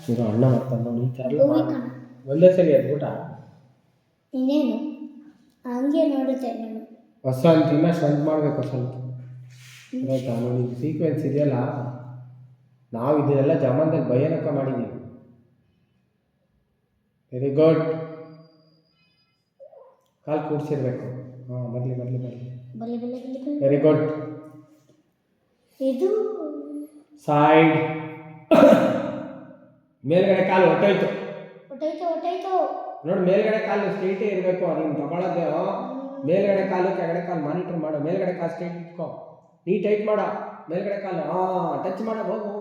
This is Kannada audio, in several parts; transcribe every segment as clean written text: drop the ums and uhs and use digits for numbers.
ಇದು ಅಣ್ಣ ಮಾಡ್ತಾನೆ ನೋಡಿ, ಈ ಥರ ಎಲ್ಲ ಒಂದೇ ಸರಿ ಅದು ಊಟ ಇನ್ನೇನು ಹಂಗೆ ನೋಡುತ್ತೆ ನಾನು ಹೊಸ ಅಂತಿನ್ನ ಸ್ವಂತ ಮಾಡಬೇಕು ಸ್ವಲ್ಪ ಆಯ್ತಾ. ನೋಡಿ ಸೀಕ್ವೆನ್ಸ್ ಇದೆಯಲ್ಲ, ನಾವು ಇದನ್ನೆಲ್ಲ ಜಮಾನದಲ್ಲಿ ಭಯಾನಕ ಮಾಡಿದ್ದೀವಿ. Very good. ಕಾಲು ಕೂಡಿಸಿರ್ಬೇಕು. ಹಾಂ ಬರಲಿ ಬರಲಿ ಬರಲಿ. ಬಲೆ ಬಲೆ ಬಲೆ ವೆರಿ ಗುಡ್. ಇದು ಸೈಡ್. ಮೇಲ್ಗಡೆ ಕಾಲು ಹೊಟ್ಟೋಯ್ತು. ಹೊಟ್ಟೋಯ್ತು ನೋಡಿ ಮೇಲ್ಗಡೆ ಕಾಲು ಸ್ಟ್ರೈಟೇ ಇರಬೇಕು. ನೀನು ತಗೊಳ್ಳೋದೇ ಮೇಲ್ಗಡೆ ಕಾಲು ಕೆಳಗಡೆ ಕಾಲು ಮಾನಿಟರ್ ಮಾಡು. ಮೇಲ್ಗಡೆ ಕಾಲು ಸ್ಟ್ರೈಟ್ ಇಟ್ಕೋ, ನೀ ಟೈಟ್ ಮಾಡ. ಮೇಲ್ಗಡೆ ಕಾಲು ಟಚ್ ಮಾಡ, ಹೋಗು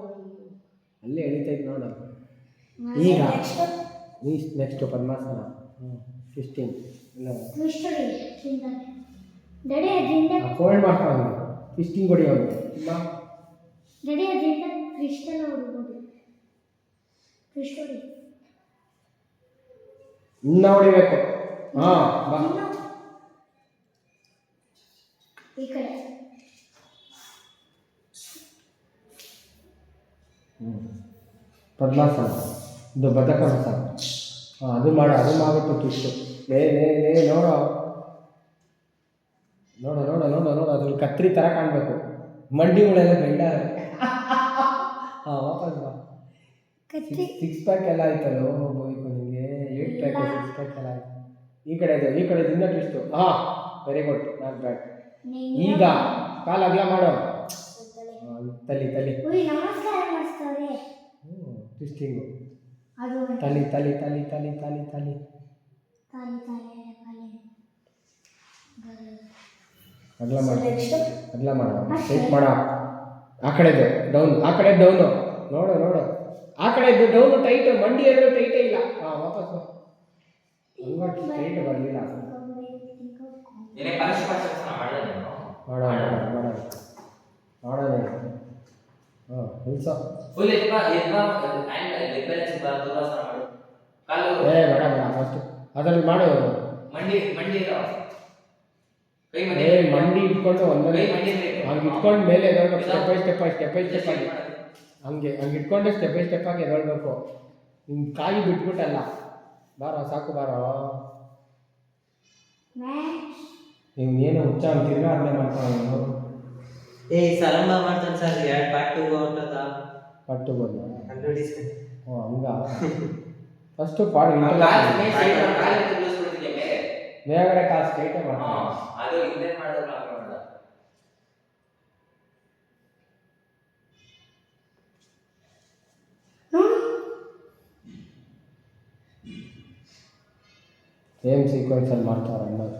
ಅಲ್ಲೇ ಎಳಿತೈತೆ ನೋಡು. ಈಗ ನೆಕ್ಸ್ಟ್ ಪದ್ಮಾಸನ. ಟ್ವಿಸ್ಟಿಂಗ್ ಫೋಲ್ಡ್ ಮಾಡ್ತಾವೆ, ಟ್ವಿಸ್ಟಿಂಗ್ ಹೊಡಿಯೋದು. ಇನ್ನ ಹೊಡಿಬೇಕು. ಹಾಂ ಬಾ ಈ ಕಡೆ. ಪದ್ಮಾಸನ, ಇದು ಬದ್ಧಕೋನಾಸನ. ಹಾಂ ಅದು ಮಾಡು, ಅದು ಮಾಡ್ಬಿಟ್ಟು ಟ್ವಿಸ್ಟು. ಲೇ ನೋಡು ನೋಡು ನೋಡು ನೋಡು ನೋಡು, ಅದ್ರಲ್ಲಿ ಕತ್ರಿ ಥರ ಕಾಣಬೇಕು. ಮಂಡಿಗಳೆಲ್ಲ ಬೆಂಡ. ಹಾಂ ವಾಪಸ್ ಬಾ. ಸಿಕ್ಸ್ ಪ್ಯಾಕ್ ಎಲ್ಲ ಆಯ್ತಲ್ಲೋ ಬೋಯ್ತು ನಿಮಗೆ. 8 ಪ್ಯಾಕ್ 6 ಪ್ಯಾಕ್ ಎಲ್ಲ ಆಯ್ತು. ಈ ಕಡೆ ಇನ್ನೂ ಟ್ವಿಸ್ಟು. ಹಾಂ ವೆರಿ ಗುಡ್, ನಾಟ್ ಬ್ಯಾಡ್. ಈಗ ಕಾಲು ಅಗಲ ಮಾಡು. ತಲಿ ಟ್ವಿಸ್ಟಿಂಗು. ತಲಿ ತಲಿ ತಲಿ ತಲಿ ತಲಿ ತಲಿ ಅಗಲ ಮಾಡು ಸ್ಟ್ರೈಟ್ ಮಾಡ. ಆ ಕಡೆದು ಡೌನ್, ಆ ಕಡೆ ಡೌನು. ನೋಡು ಆ ಕಡೆದು ಡೌನು ಟೈಟ್. ಮಂಡಿ ಎರಡು ಟೈಟೇ ಇಲ್ಲ. ಹಾಂ ವಾಪಸ್ ಸ್ಟ್ರೈಟ್ ಬರಲಿಲ್ಲ. ಮಾಡೋಣ. ಹಾಂ ಕೆಲಸ ಬೇಡ ಫಸ್ಟ್ ಅದರಲ್ಲಿ ಮಾಡು. ಮಂಡಿ ಇಟ್ಕೊಂಡು ಒಂದೊಂದೇ ಹಂಗೆ ಇಟ್ಕೊಂಡು ಮೇಲೆ ಎದೊಳ್ಬೇಕು. ಸ್ಟೆಪ್ ಬೈ ಸ್ಟೆಪ್ ಆಗಿ ಹಂಗೆ ಇಟ್ಕೊಂಡೆ ಸ್ಟೆಪ್ ಬೈ ಸ್ಟೆಪ್ ಆಗಿ ಎದೊಳ್ಬೇಕು. ಹಿಂಗೆ ಕಾಯಿ ಬಿಟ್ಬಿಟ್ಟಲ್ಲ. ಬಾರೋ ಸಾಕು ಬಾರೋ. ನೀವು ಏನು ಹುಚ್ಚ ಅಂತೀರ ಅದನ್ನೇ ಮಾಡ್ತಾನೆ. ಸರಂಬ ಮಾಡ್ತಾನೆ ಸರ್. 2 ಪಾರ್ಟ್ ಹೊಂಟದ ಪಟ್ಟು ಬಂದು ನೋಡಿ ಸರ್. ಹಂಗ ಫಸ್ಟು ಪಾಡು ಮೇಲ್ಗಡೆ ಕಾಲು ಸ್ಟ್ರೈಟೇ ಮಾಡ್ತಾನೆ. ಸೇಮ್ ಸೀಕ್ವೆನ್ಸಲ್ಲಿ ಮಾಡ್ತಾರೆ ಅಣ್ಣರು.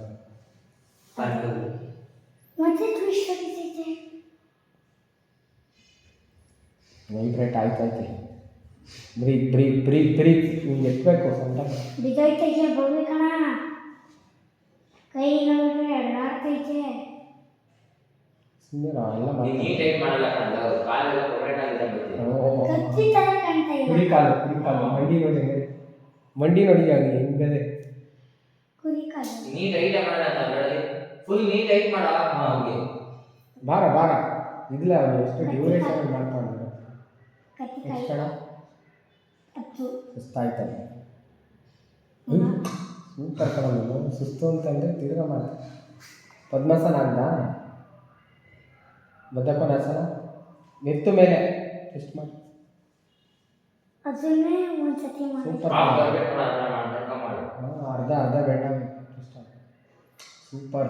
ವೈಬ್ರೇಟ್ ಆಯ್ತೈತೆ. ಬ್ರೀತ್ ನಿಮ್ಗೆ ಎತ್ತಬೇಕು ಸ್ವಲ್ಪ. ಬಿದ್ದೈತೈತೆ ಬರ್ಬೇಕಣ. ಕೈ ನೋಡ್ರೆ ಎಡಾಡ್ತೈತೆ. ಸುಮ್ಮನೆ ಎಲ್ಲ ಕತ್ತಿ ಥರ ಕಾಣ್ತಾ ಇಲ್ಲ. ಕುರಿ ಕಾಲು ಮಂಡಿ ನೋಡಿ ಹಂಗೆ ಹಿಂಗದೆ. ಕುರಿ ಕಾಲು ನೀ ಟೈಟ್ ಮಾಡೋಣ, ಫುಲ್ ನೀ ಟೈಟ್ ಮಾಡ. ಹಾಗೆ ಬಾರ ಇದಿಲ್ಲ. ಅವನು ಎಷ್ಟು ಡ್ಯೂರೇಷನ್ ಮಾಡ್ತಾನೆ. ಎಷ್ಟು ಸುಸ್ತಾಯ್ತಲ್ಲ. ಸೂಪರ್ ಕಣೋ. ಸುಸ್ತು ಅಂತಂದರೆ ತಿರ್ಗಾ ಮಾಡಿ. ಪದ್ಮಾಸನ ಅಂದ, ಬದ್ಧಕೋನಾಸನ. ನೆತ್ತು ಮೇಲೆ ಎಷ್ಟು ಮಾಡಿ ಅದನ್ನೇ ಒಂದ್ಸತಿ ಮಾಡಿ. ಸೂಪರ್. ಅರ್ಧ ಬೆಂಡ.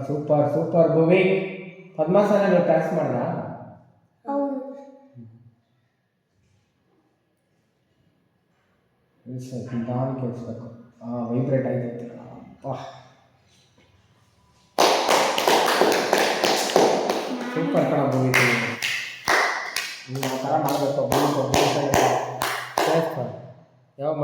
ಸೂಪರ್ ಭೂಮಿ. ಪದ್ಮಾಸನ ನೀವು ಕ್ಲಾಸ್ ಮಾಡ್ದ? ಹೌದು. ನಿಧಾನ ಕೇಳಿಸ್ಬೇಕು. ವೈಬ್ರೇಟ್ ಆಯ್ತೈತೆ. ಸೂಪರ್ ಕಣ ಭೂಮಿ. ನೀವು ಆ ಥರ ಮಾಡಬೇಕು. ಕೇಳಿಸ್ತಾರೆ ಯಾವಾಗ